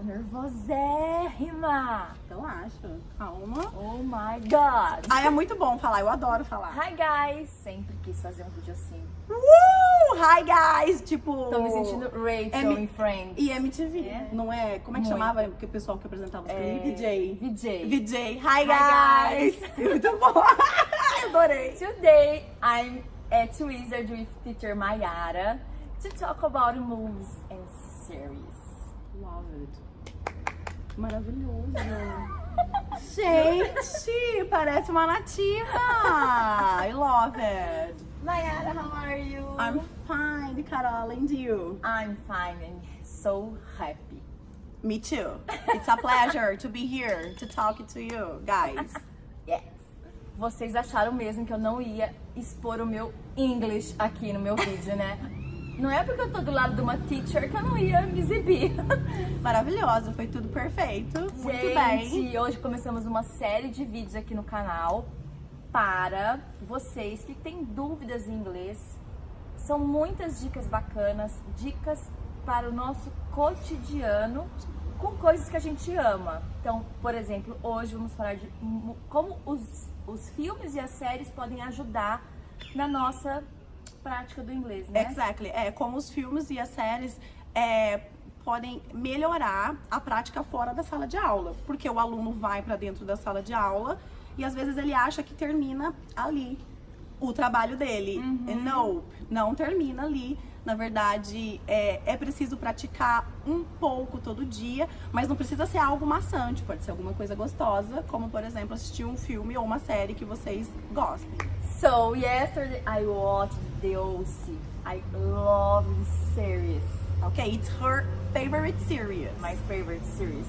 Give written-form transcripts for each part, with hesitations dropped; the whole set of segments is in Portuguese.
nervosérrima. Relaxa, calma. Oh my God. É muito bom falar, eu adoro falar. Hi guys, sempre quis fazer um vídeo assim. Hi guys, tipo... Tô me sentindo Rachel em Friends. E MTV, É. não é? Como é que Muito. chamava o pessoal que apresentava os clipes? VJ. VJ. Hi guys. Muito bom. Adorei. Today I'm at Wizard with teacher Mayara to talk about movies and series. Love it. Maravilhoso. Gente, parece uma nativa. I love it. Mayara, how are you? I'm fine, Carol, and you? I'm fine and so happy. Me too. It's a pleasure to be here to talk to you, guys. Yes. Vocês acharam mesmo que eu não ia expor o meu English aqui no meu vídeo, né? Não é porque eu tô do lado de uma teacher que eu não ia me exibir. Maravilhosa, foi tudo perfeito. Muito bem. Gente, hoje começamos uma série de vídeos aqui no canal para vocês que têm dúvidas em inglês. São muitas dicas bacanas, dicas para o nosso cotidiano com coisas que a gente ama. Então, por exemplo, hoje vamos falar de como os filmes e as séries podem ajudar na nossa prática do inglês, né? Exactly. Como os filmes e as séries podem melhorar a prática fora da sala de aula. Porque o aluno vai para dentro da sala de aula e às vezes ele acha que termina ali o trabalho dele. Não termina ali. Na verdade, é preciso praticar um pouco todo dia, mas não precisa ser algo maçante, pode ser alguma coisa gostosa, como, por exemplo, assistir um filme ou uma série que vocês gostem. So, yesterday I watched The O.C. I love this series. Okay, it's her favorite series. My favorite series.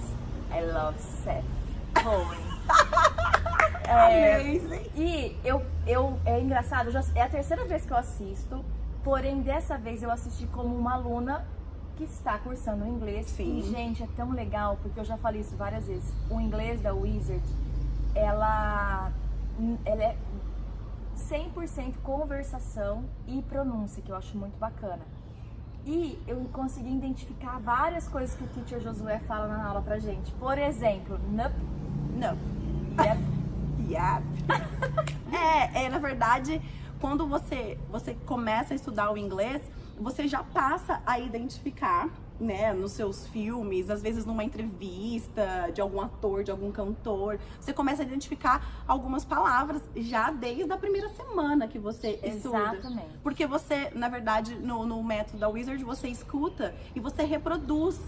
I love Seth Cohen. Amazing. E é engraçado, é a terceira vez que eu assisto, porém dessa vez eu assisti como uma aluna que está cursando inglês. Sim. E, gente, é tão legal, porque eu já falei isso várias vezes. O inglês da Wizard, ela é 100% conversação e pronúncia, que eu acho muito bacana. E eu consegui identificar várias coisas que o teacher Josué fala na aula pra gente. Por exemplo, nup, Não. yep. Yep. Na verdade, quando você começa a estudar o inglês, você já passa a identificar, né, nos seus filmes, às vezes numa entrevista de algum ator, de algum cantor, você começa a identificar algumas palavras já desde a primeira semana que você estuda. Exatamente. Porque você, na verdade, no método da Wizard, você escuta e você reproduz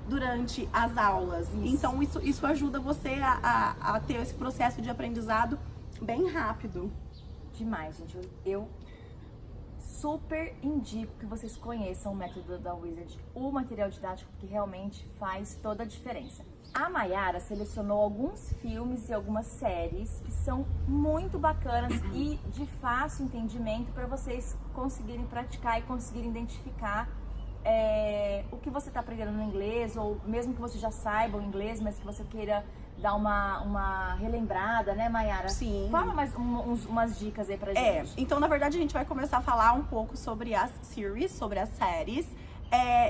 durante as aulas. Isso. Então isso ajuda você a ter esse processo de aprendizado bem rápido. Demais, gente. Eu super indico que vocês conheçam o método da Wizard, o material didático, que realmente faz toda a diferença. A Mayara selecionou alguns filmes e algumas séries que são muito bacanas e de fácil entendimento para vocês conseguirem praticar e conseguirem identificar o que você está aprendendo no inglês, ou mesmo que você já saiba o inglês, mas que você queira dar uma relembrada, né, Mayara? Sim. Fala mais umas dicas aí pra gente. Então, na verdade, a gente vai começar a falar um pouco sobre as series, sobre as séries.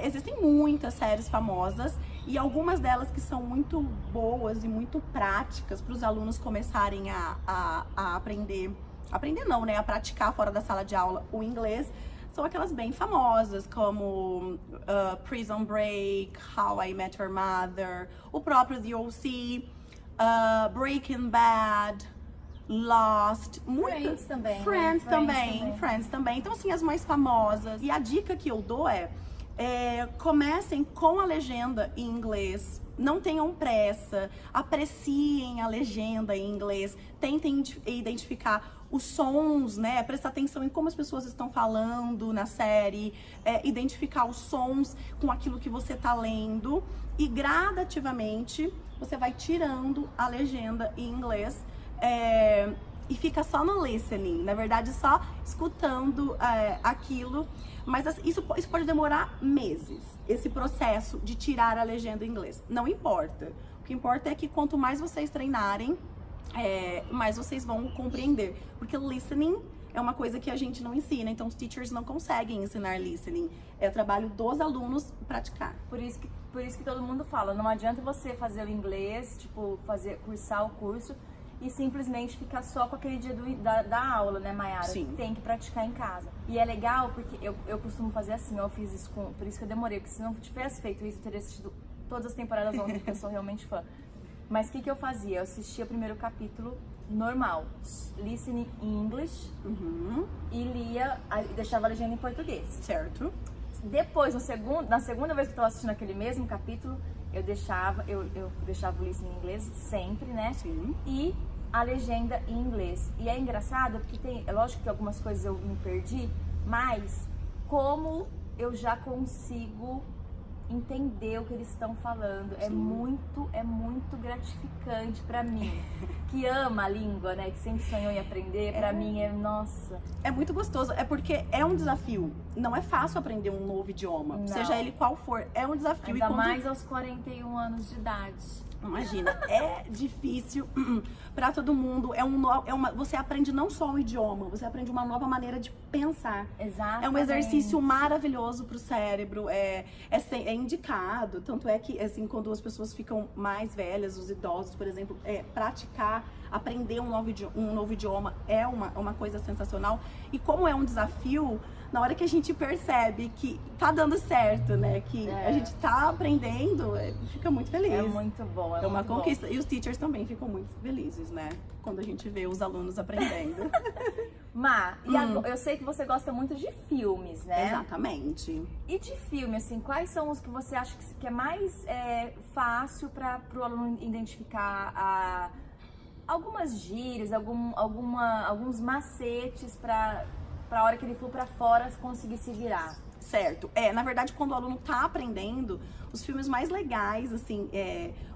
Existem muitas séries famosas e algumas delas que são muito boas e muito práticas para os alunos começarem a aprender. Aprender não, né? A praticar fora da sala de aula o inglês. São aquelas bem famosas, como Prison Break, How I Met Your Mother, o próprio The O.C., Breaking Bad, Lost, Friends também. Friends né? também, Friends também. Então, assim, as mais famosas. E a dica que eu dou comecem com a legenda em inglês. Não tenham pressa, apreciem a legenda em inglês, tentem identificar os sons, né? Prestar atenção em como as pessoas estão falando na série, identificar os sons com aquilo que você tá lendo e gradativamente você vai tirando a legenda em inglês e fica só no listening, na verdade só escutando aquilo, mas isso pode demorar meses, esse processo de tirar a legenda em inglês. Não importa, o que importa é que quanto mais vocês treinarem, mais vocês vão compreender, porque listening é uma coisa que a gente não ensina. Então, os teachers não conseguem ensinar listening. É o trabalho dos alunos praticar. Por isso que todo mundo fala, não adianta você fazer o inglês, tipo, cursar o curso e simplesmente ficar só com aquele dia da aula, né, Mayara? Sim. Tem que praticar em casa. E é legal porque eu costumo fazer assim, eu fiz isso por isso que eu demorei, porque se não tivesse feito isso, eu teria assistido todas as temporadas ontem, porque eu sou realmente fã. Mas o que eu fazia? Eu assistia o primeiro capítulo normal, listening in English, e lia, deixava a legenda em português. Certo. Depois, na segunda vez que eu estava assistindo aquele mesmo capítulo, eu deixava o listening em inglês sempre, né? Sim. E a legenda em inglês. E é engraçado porque é lógico que algumas coisas eu me perdi, mas como eu já consigo entender o que eles estão falando, é muito gratificante pra mim, que ama a língua, né, que sempre sonhou em aprender, pra mim nossa. É muito gostoso, é porque é um desafio, não é fácil aprender um novo idioma, Não. seja ele qual for, é um desafio. Ainda mais aos 41 anos de idade. Imagina, é difícil pra todo mundo, você aprende não só um idioma, você aprende uma nova maneira de pensar. Exatamente. É um exercício maravilhoso pro cérebro, é indicado, tanto é que, assim, quando as pessoas ficam mais velhas, os idosos, por exemplo, praticar, aprender um novo idioma é uma coisa sensacional. E como é um desafio, na hora que a gente percebe que tá dando certo, né, que a gente tá aprendendo, fica muito feliz. É muito bom, É uma muito conquista. bom. E os teachers também ficam muito felizes, né, quando a gente vê os alunos aprendendo. Má, e eu sei que você gosta muito de filmes, né? Exatamente. E de filme, assim, quais são os que você acha que é mais fácil para o aluno identificar algumas gírias, alguns macetes para a hora que ele for para fora conseguir se virar? Certo. Na verdade, quando o aluno tá aprendendo, os filmes mais legais, assim,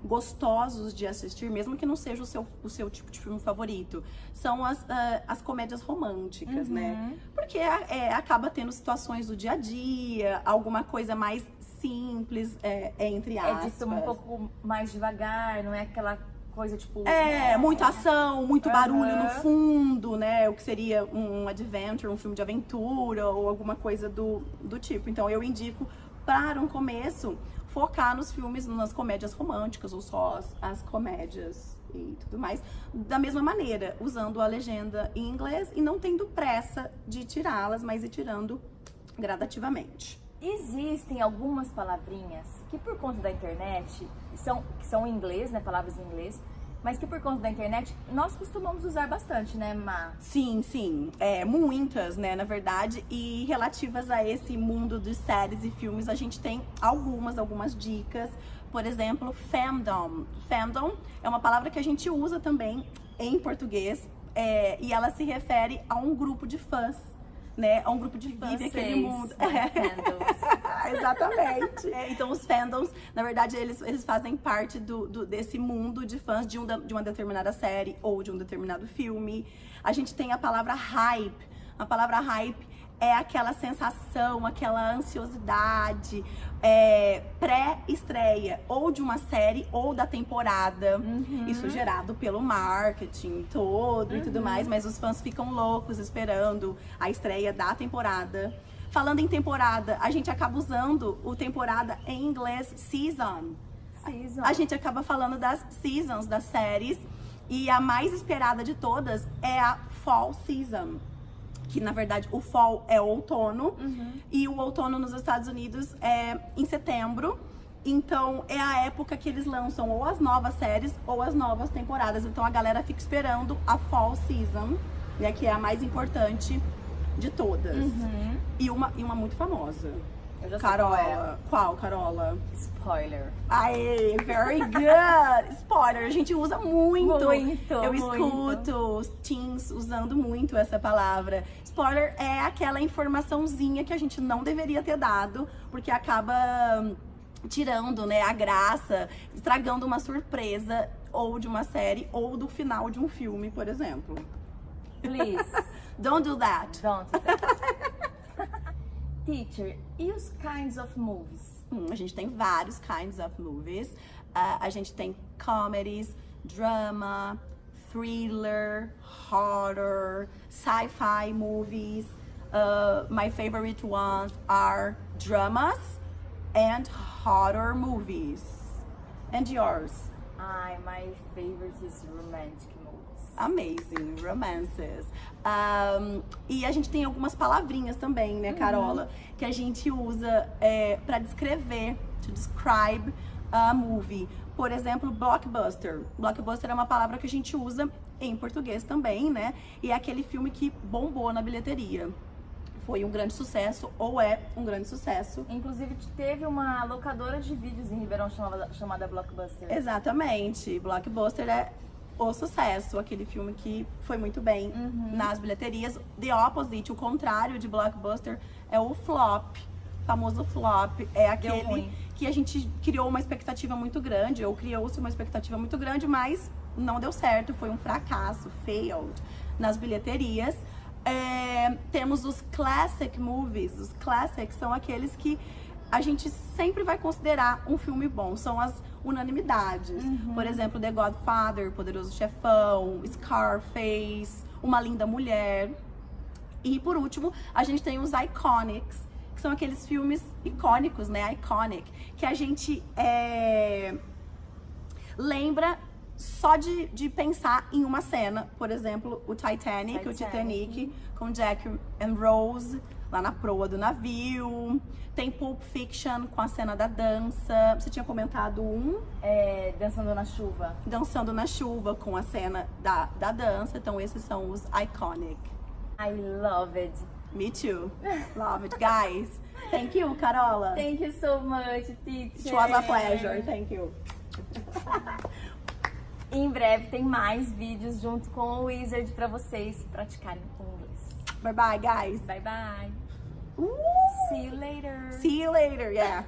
gostosos de assistir, mesmo que não seja o seu tipo de filme favorito, são as comédias românticas, né? Porque acaba tendo situações do dia a dia, alguma coisa mais simples, entre aspas. É dito um pouco mais devagar, não é aquela coisa tipo... muita ação, muito barulho no fundo, né? O que seria um adventure, um filme de aventura ou alguma coisa do tipo. Então eu indico para um começo focar nos filmes, nas comédias românticas ou só as comédias e tudo mais. Da mesma maneira, usando a legenda em inglês e não tendo pressa de tirá-las, mas ir tirando gradativamente. Existem algumas palavrinhas que por conta da internet, que são em inglês, né, palavras em inglês, mas que por conta da internet nós costumamos usar bastante, né, Má? Sim, muitas, né, na verdade, e relativas a esse mundo de séries e filmes, a gente tem algumas dicas. Por exemplo, fandom. Fandom é uma palavra que a gente usa também em português, e ela se refere a um grupo de fãs, né? A um grupo de vive aquele mundo. Exatamente. Então os fandoms, na verdade, eles fazem parte desse mundo de fãs de uma determinada série ou de um determinado filme. A gente tem a palavra hype. A palavra hype é aquela sensação, aquela ansiosidade pré-estreia ou de uma série ou da temporada. Isso gerado pelo marketing todo e tudo mais, mas os fãs ficam loucos esperando a estreia da temporada. Falando em temporada, a gente acaba usando o temporada em inglês season. A gente acaba falando das seasons das séries e a mais esperada de todas é a fall season. Que na verdade o fall é o outono e o outono nos Estados Unidos é em setembro. Então é a época que eles lançam ou as novas séries ou as novas temporadas. Então a galera fica esperando a fall season, né, que é a mais importante de todas. E uma muito famosa. Eu já sei Carola. Qual, Carola? Spoiler. Aê, very good! Spoiler, a gente usa muito. Eu muito. escuto os teens usando muito essa palavra. Spoiler é aquela informaçãozinha que a gente não deveria ter dado, porque acaba tirando, né, a graça, estragando uma surpresa ou de uma série ou do final de um filme, por exemplo. Please. Don't do that. Don't do that. Teacher, e os kinds of movies? A gente tem vários kinds of movies. A gente tem comedies, drama, thriller, horror, sci-fi movies. My favorite ones are dramas and horror movies. And yours? My favorite is romantic movies. Amazing, romances. E a gente tem algumas palavrinhas também, né, Carola? Que a gente usa pra descrever, to describe a movie. Por exemplo, blockbuster. Blockbuster é uma palavra que a gente usa em português também, né? E é aquele filme que bombou na bilheteria. Foi um grande sucesso, ou é um grande sucesso. Inclusive, teve uma locadora de vídeos em Ribeirão chamada Blockbuster. Exatamente. Blockbuster é o sucesso, aquele filme que foi muito bem nas bilheterias. The opposite, o contrário de Blockbuster, é o flop. O famoso flop. É aquele que a gente criou uma expectativa muito grande, ou criou-se uma expectativa muito grande, mas não deu certo, foi um fracasso, failed, nas bilheterias. Temos os classic movies. Os classics são aqueles que a gente sempre vai considerar um filme bom, são as unanimidades. Por exemplo, The Godfather, Poderoso Chefão, Scarface, Uma Linda Mulher. E por último, a gente tem os iconics, que são aqueles filmes icônicos, né? Iconic, que a gente lembra só de pensar em uma cena. Por exemplo, o Titanic, o Titanic, com Jack and Rose, lá na proa do navio. Tem Pulp Fiction, com a cena da dança. Você tinha comentado Dançando na Chuva. Dançando na Chuva, com a cena da dança. Então esses são os iconic. I love it. Me too. Love it, guys. Thank you, Carola. Thank you so much, teacher. It was a pleasure. Thank you. Em breve tem mais vídeos junto com o Wizard pra vocês praticarem o inglês. Bye bye, guys. Bye bye. See you later. See you later, yeah.